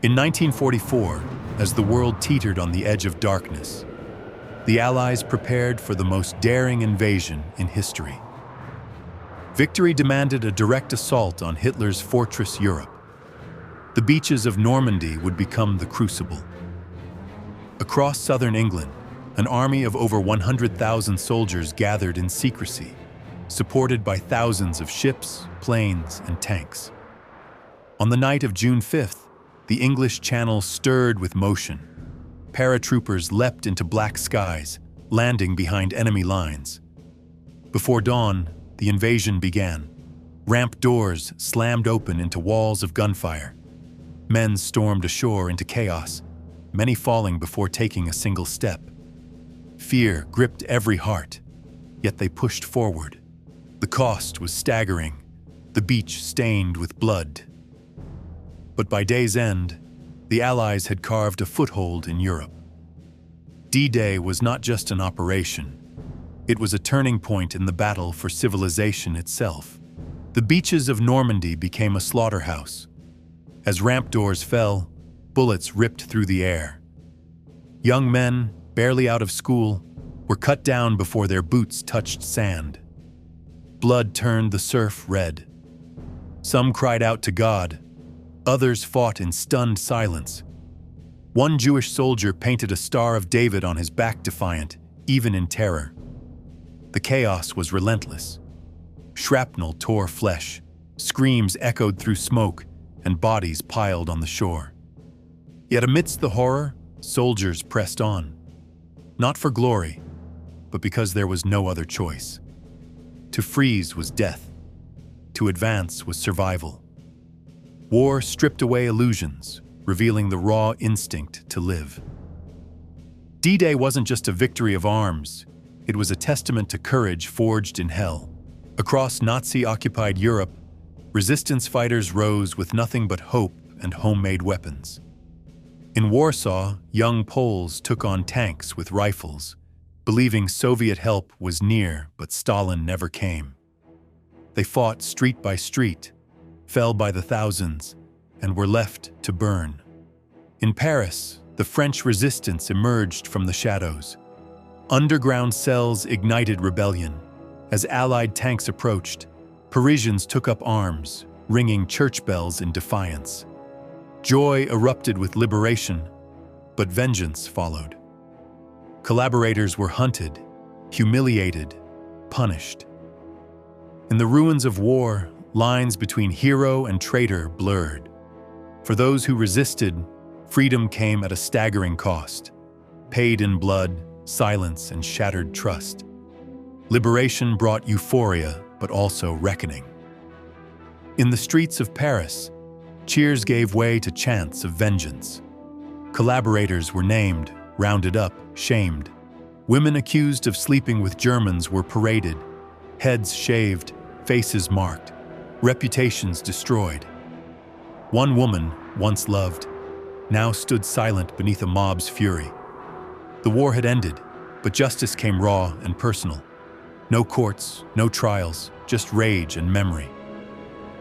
In 1944, as the world teetered on the edge of darkness, the Allies prepared for the most daring invasion in history. Victory demanded a direct assault on Hitler's fortress Europe. The beaches of Normandy would become the crucible. Across southern England, an army of over 100,000 soldiers gathered in secrecy, supported by thousands of ships, planes, and tanks. On the night of June 5th, the English Channel stirred with motion. Paratroopers leapt into black skies, landing behind enemy lines. Before dawn, the invasion began. Ramp doors slammed open into walls of gunfire. Men stormed ashore into chaos, many falling before taking a single step. Fear gripped every heart, yet they pushed forward. The cost was staggering, the beach stained with blood. But by day's end, the Allies had carved a foothold in Europe. D-Day was not just an operation. It was a turning point in the battle for civilization itself. The beaches of Normandy became a slaughterhouse. As ramp doors fell, bullets ripped through the air. Young men, barely out of school, were cut down before their boots touched sand. Blood turned the surf red. Some cried out to God. Others fought in stunned silence. One Jewish soldier painted a Star of David on his back, defiant, even in terror. The chaos was relentless. Shrapnel tore flesh, screams echoed through smoke, and bodies piled on the shore. Yet amidst the horror, soldiers pressed on. Not for glory, but because there was no other choice. To freeze was death. To advance was survival. War stripped away illusions, revealing the raw instinct to live. D-Day wasn't just a victory of arms, it was a testament to courage forged in hell. Across Nazi-occupied Europe, resistance fighters rose with nothing but hope and homemade weapons. In Warsaw, young Poles took on tanks with rifles, believing Soviet help was near, but Stalin never came. They fought street by street, fell by the thousands, and were left to burn. In Paris, the French resistance emerged from the shadows. Underground cells ignited rebellion. As Allied tanks approached, Parisians took up arms, ringing church bells in defiance. Joy erupted with liberation, but vengeance followed. Collaborators were hunted, humiliated, punished. In the ruins of war, lines between hero and traitor blurred. For those who resisted, freedom came at a staggering cost, paid in blood, silence, and shattered trust. Liberation brought euphoria, but also reckoning. In the streets of Paris, cheers gave way to chants of vengeance. Collaborators were named, rounded up, shamed. Women accused of sleeping with Germans were paraded, heads shaved, faces marked, reputations destroyed. One woman, once loved, now stood silent beneath a mob's fury. The war had ended, but justice came raw and personal. No courts, no trials, just rage and memory.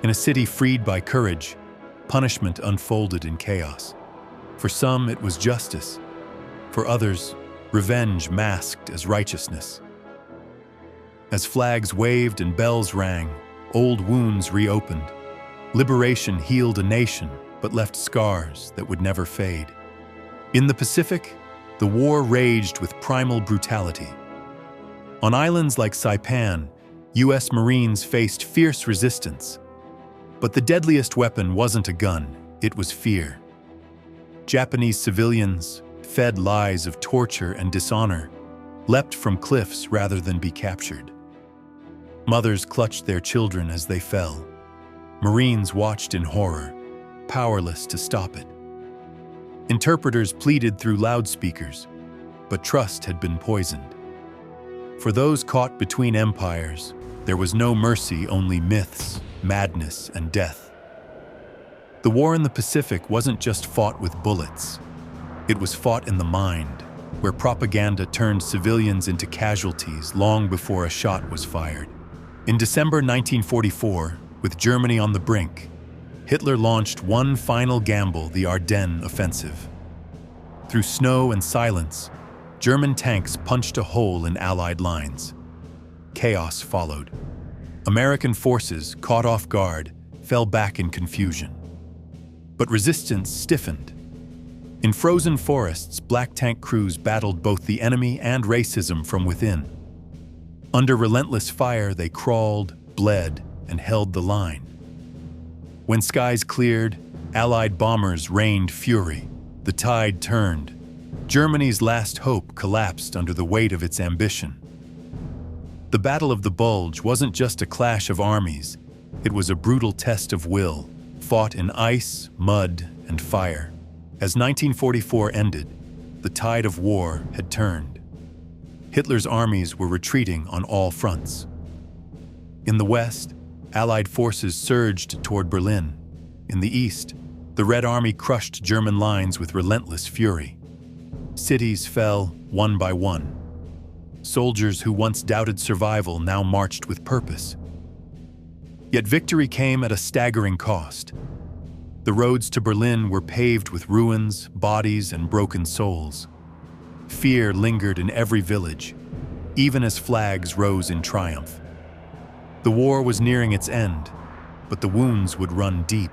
In a city freed by courage, punishment unfolded in chaos. For some, it was justice. For others, revenge masked as righteousness. As flags waved and bells rang, old wounds reopened. Liberation healed a nation, but left scars that would never fade. In the Pacific, the war raged with primal brutality. On islands like Saipan, U.S. Marines faced fierce resistance. But the deadliest weapon wasn't a gun, it was fear. Japanese civilians, fed lies of torture and dishonor, leapt from cliffs rather than be captured. Mothers clutched their children as they fell. Marines watched in horror, powerless to stop it. Interpreters pleaded through loudspeakers, but trust had been poisoned. For those caught between empires, there was no mercy, only myths, madness, and death. The war in the Pacific wasn't just fought with bullets. It was fought in the mind, where propaganda turned civilians into casualties long before a shot was fired. In December 1944, with Germany on the brink, Hitler launched one final gamble, the Ardennes offensive. Through snow and silence, German tanks punched a hole in Allied lines. Chaos followed. American forces, caught off guard, fell back in confusion. But resistance stiffened. In frozen forests, black tank crews battled both the enemy and racism from within. Under relentless fire, they crawled, bled, and held the line. When skies cleared, Allied bombers rained fury. The tide turned. Germany's last hope collapsed under the weight of its ambition. The Battle of the Bulge wasn't just a clash of armies. It was a brutal test of will, fought in ice, mud, and fire. As 1944 ended, the tide of war had turned. Hitler's armies were retreating on all fronts. In the west, Allied forces surged toward Berlin. In the east, the Red Army crushed German lines with relentless fury. Cities fell one by one. Soldiers who once doubted survival now marched with purpose. Yet victory came at a staggering cost. The roads to Berlin were paved with ruins, bodies, and broken souls. Fear lingered in every village, even as flags rose in triumph. The war was nearing its end, but the wounds would run deep.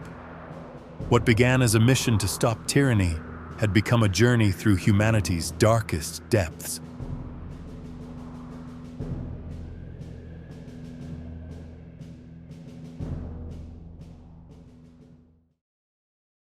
What began as a mission to stop tyranny had become a journey through humanity's darkest depths.